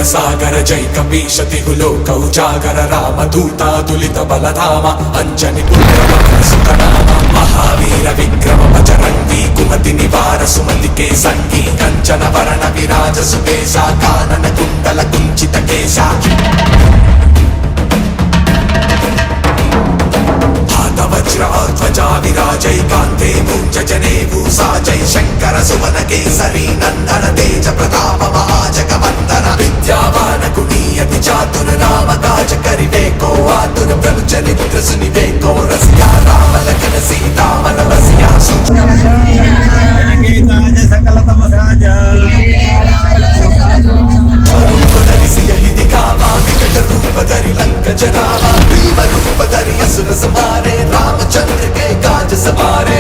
సాగర జై కపీశతిహులో కౌజాగర రామదూతాదులిత బలధామ అంజని పుణ్యసుతనామ మహావీర విక్రమ బజరంగి కుమతి నివార సుమతికే సంగీ కంచన వరణ విరాజ సుకేశ కానన కుండల కుంచిత కేశ వజ్రధ్వజా విరాజై కాంతే మూంజనే భూసా జై శంకర సువన కేసరి నందన తేజ ప్రతాప మహాజగవందన విద్యావాన కునీయతి చాతుర రామ కాజ కరివేకో ఆతుర ప్రభు చరిత్ర సునివేకో రసియా రామ లఖన సీతా మన వసియా సకల తమ రాజ रूपधरि लंक जनावा भीम रूपधरि असुर संहारे रामचंद्र के काज सवारे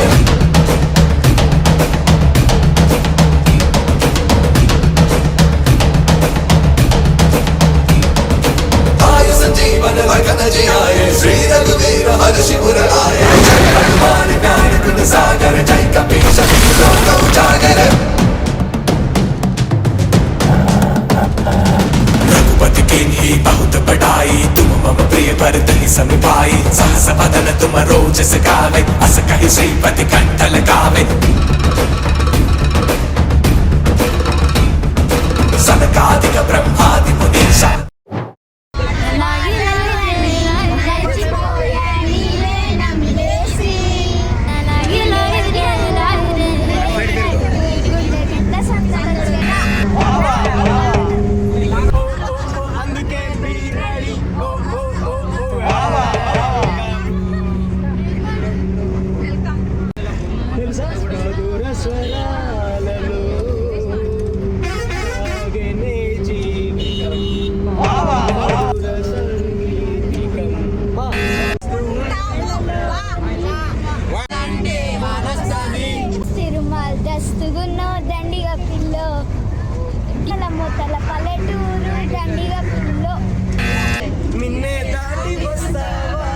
आय संजीवन लगन जियाए श्री रघुवीर हर्षि उर आए जय हनुमान ज्ञान गुण सागर जय कपीश लोक उजागर बहुत बड़ाई तुम मम प्रिय भरतहि सम भाई सहस वदन तुम रोजस गावे अस कहि श्रीपति कंठ लगावे सनकादिक ब्रह्मादि मुनीषा మూతల పల్లెటూరు దండిగా పిల్లో మిన్నే దాటి వస్తావా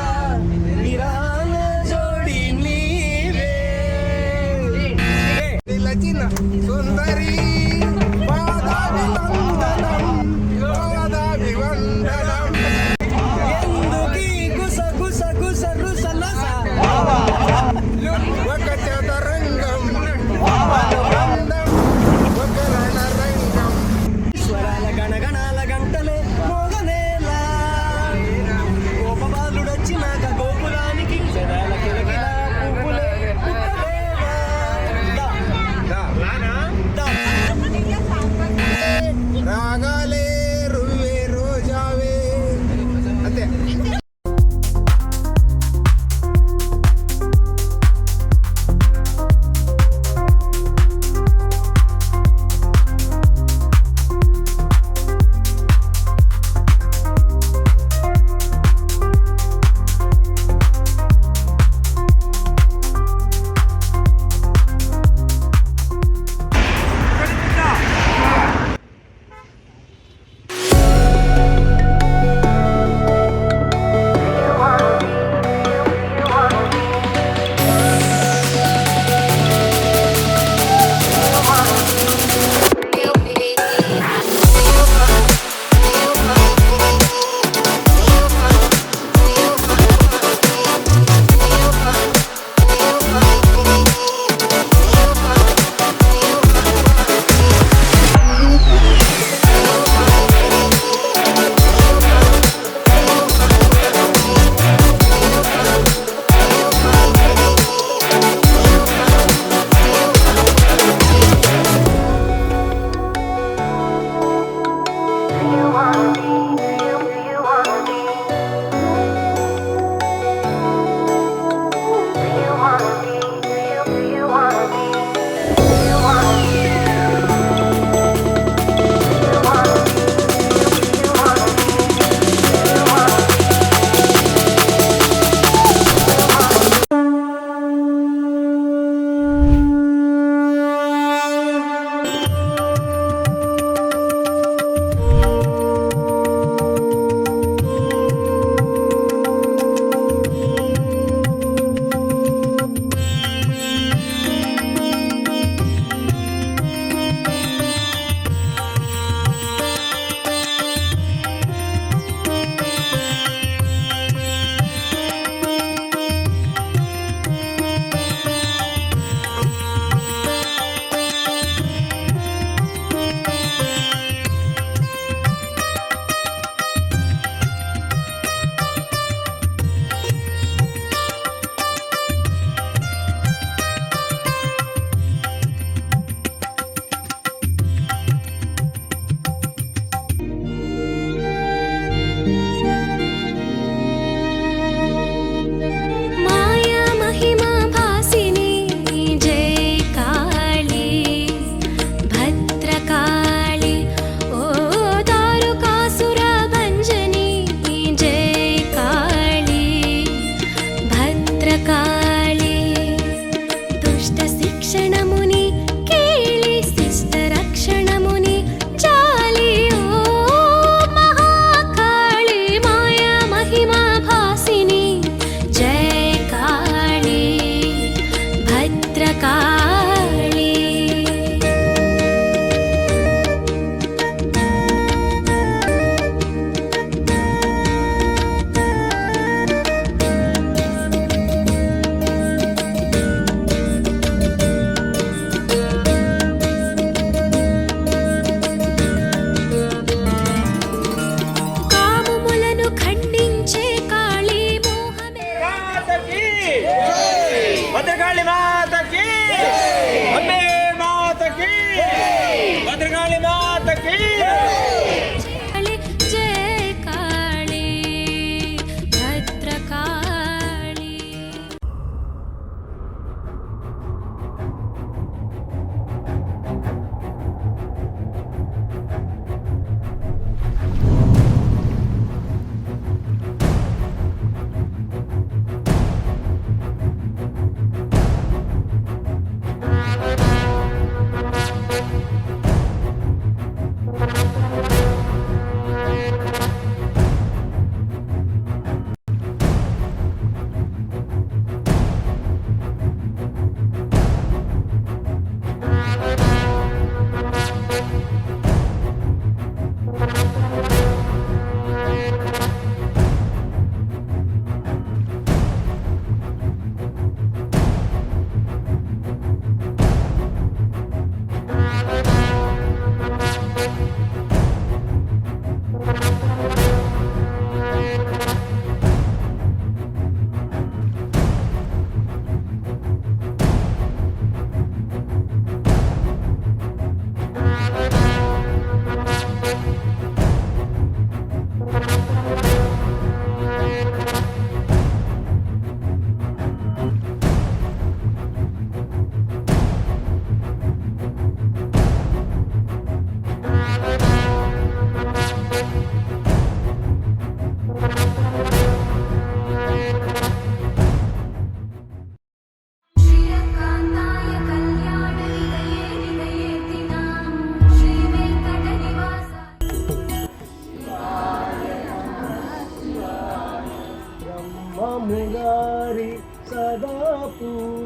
విరాల జోడి నీవే లచిన సుందరి పాదాభి వందనం పాదాభి వందనం ఎందుకీ గుస గుస గుస గుస లస ఒక చదరంగం గణగణాల గంటలే మోగనేలా గోపబాలుడొచ్చినాక గోపురానికి జనాల కిలకిల పువ్వులే పుట్టలేవా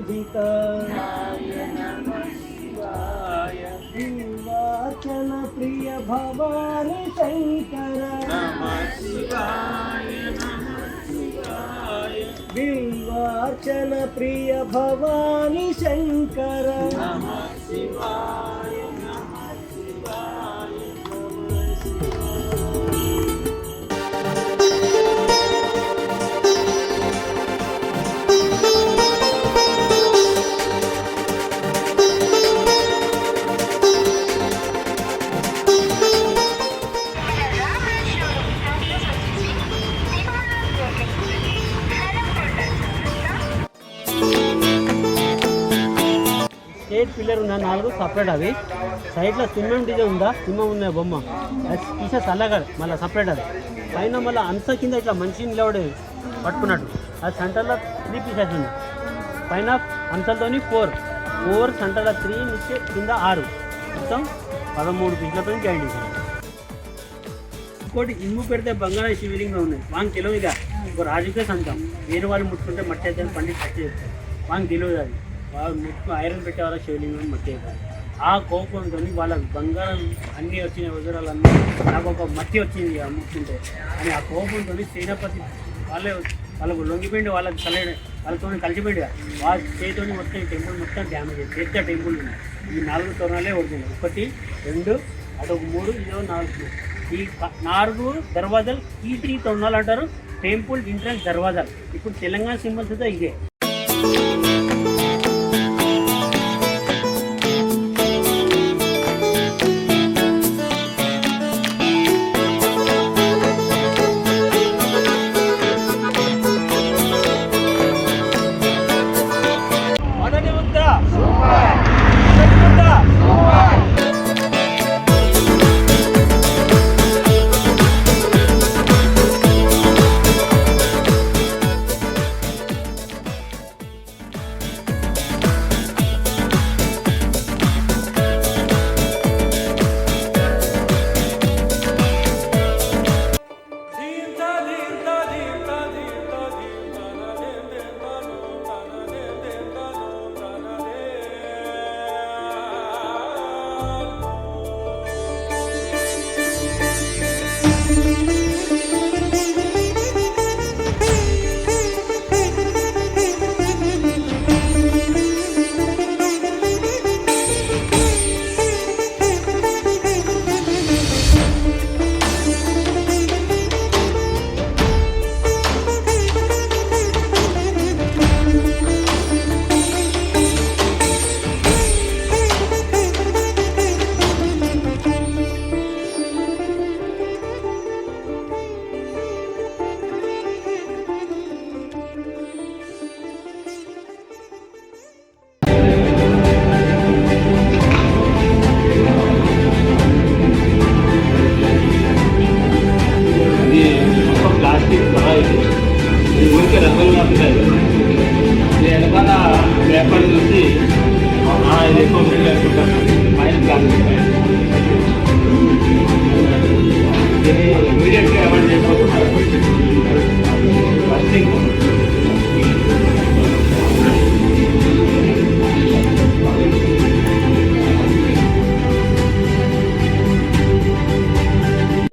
శోభిత బిల్వార్చన ప్రియ భవాని శంకర బిల్వార్చన ప్రియ భవాని శంకర స్టేట్ పిల్లర్ ఉన్న 4 సపరేట్ అవి సైడ్లో సింహం డిజైన్ ఉందా సింహం ఉన్న బొమ్మ అది తీసేసి అల్లగాడు మళ్ళీ సపరేట్ అది పైన మళ్ళీ అంత కింద ఇట్లా మనిషి నిలబడి పట్టుకున్నట్టు అది సెంటర్లో 3 పీసెస్ ఉంది పైన అంతలతో 4 సెంటర్లో 3 నుంచి కింద 6 మొత్తం 13 పీసులతో జాయింట్ చేశాను. ఇంకోటి ఇనుము పెడితే బంగారం శివలింగం ఉన్నాయి వానికి తెలియదు ఇక ఒక రాజుకే సంతం వేరే వాళ్ళు ముట్టుకుంటే మట్టి అయితే పండిట్ కట్టి చెప్తారు వానికి తెలియదు అది వాళ్ళు ముట్టుకు ఐరన్ పెట్టేవాళ్ళ శివలింగం మట్టి అయిపోయి ఆ కోపంతో వాళ్ళకి బంగారం అన్నీ వచ్చిన వజరాలన్నీ నాకు ఒక మట్టి వచ్చింది ఆ ముట్టుకుంటే అని ఆ కోపంతో సేనాపతి వాళ్ళకు లొంగిపోయింది వాళ్ళతో కలిసిపోయింది వాళ్ళ చేతితో మొత్తం ఈ టెంపుల్ మొత్తం డ్యామేజ్ అయ్యింది పెద్ద టెంపుల్ ఉంది ఈ 4 తోరణాలే ఒరిజినల్ 1 2 అదొక 3 ఇదో 4 ఈ 4 దర్వాజాలు ఈ 3 తోరణాలు అంటారు టెంపుల్ ఎంట్రన్స్ దర్వాజాలు. ఇప్పుడు తెలంగాణ సింబల్స్ అయితే ఇదే. మొదటి ముద్ర మొదటి ముద్ర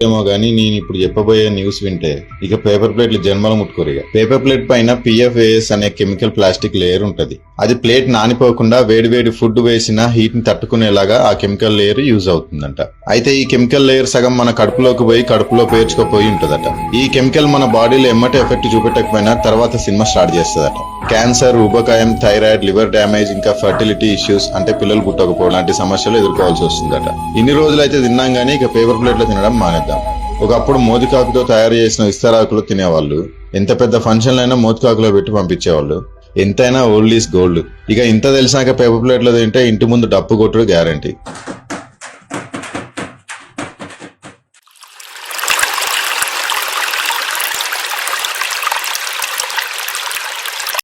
ఏమో గానీ నేను ఇప్పుడు చెప్పబోయే న్యూస్ వింటే ఇక పేపర్ ప్లేట్లు జన్మల ముట్టుకోరు. పేపర్ ప్లేట్ పైన PFAS అనే కెమికల్ ప్లాస్టిక్ లేయర్ ఉంటది. అది ప్లేట్ నానిపోకుండా వేడి ఫుడ్ వేసిన హీట్ ని తట్టుకునేలాగా ఆ కెమికల్ లేయర్ యూజ్ అవుతుందంట. అయితే ఈ కెమికల్ లేయర్ సగం మన కడుపులోకి పోయి కడుపులో పేర్చుకుపోయి ఉంటదట. ఈ కెమికల్ మన బాడీలో ఎమ్మటే ఎఫెక్ట్ చూపెట్టకపోయినా తర్వాత సినిమా స్టార్ట్ చేస్తుందట. క్యాన్సర్, ఊబకాయం, థైరాయిడ్, లివర్ డ్యామేజ్, ఇంకా ఫర్టిలిటీ ఇష్యూస్ అంటే పిల్లలు పుట్టకపోవడం లాంటి సమస్యలు ఎదుర్కోవాల్సి వస్తుందట. ఇన్ని రోజులైతే తిన్నాం గానీ ఇక పేపర్ ప్లేట్లో తినడం మానేద్దాం. ఒకప్పుడు మోతికాకుతో తయారు చేసిన విస్తరాకులు తినేవాళ్ళు. ఎంత పెద్ద ఫంక్షన్లైనా మోతికాకులో పెట్టి పంపించేవాళ్ళు. ఎంతైనా ఓల్డ్ ఈస్ గోల్డ్. ఇక ఇంత తెలిసాక పేపర్ ప్లేట్లో తింటే ఇంటి ముందు డప్పు కొట్టుడు గ్యారంటీ.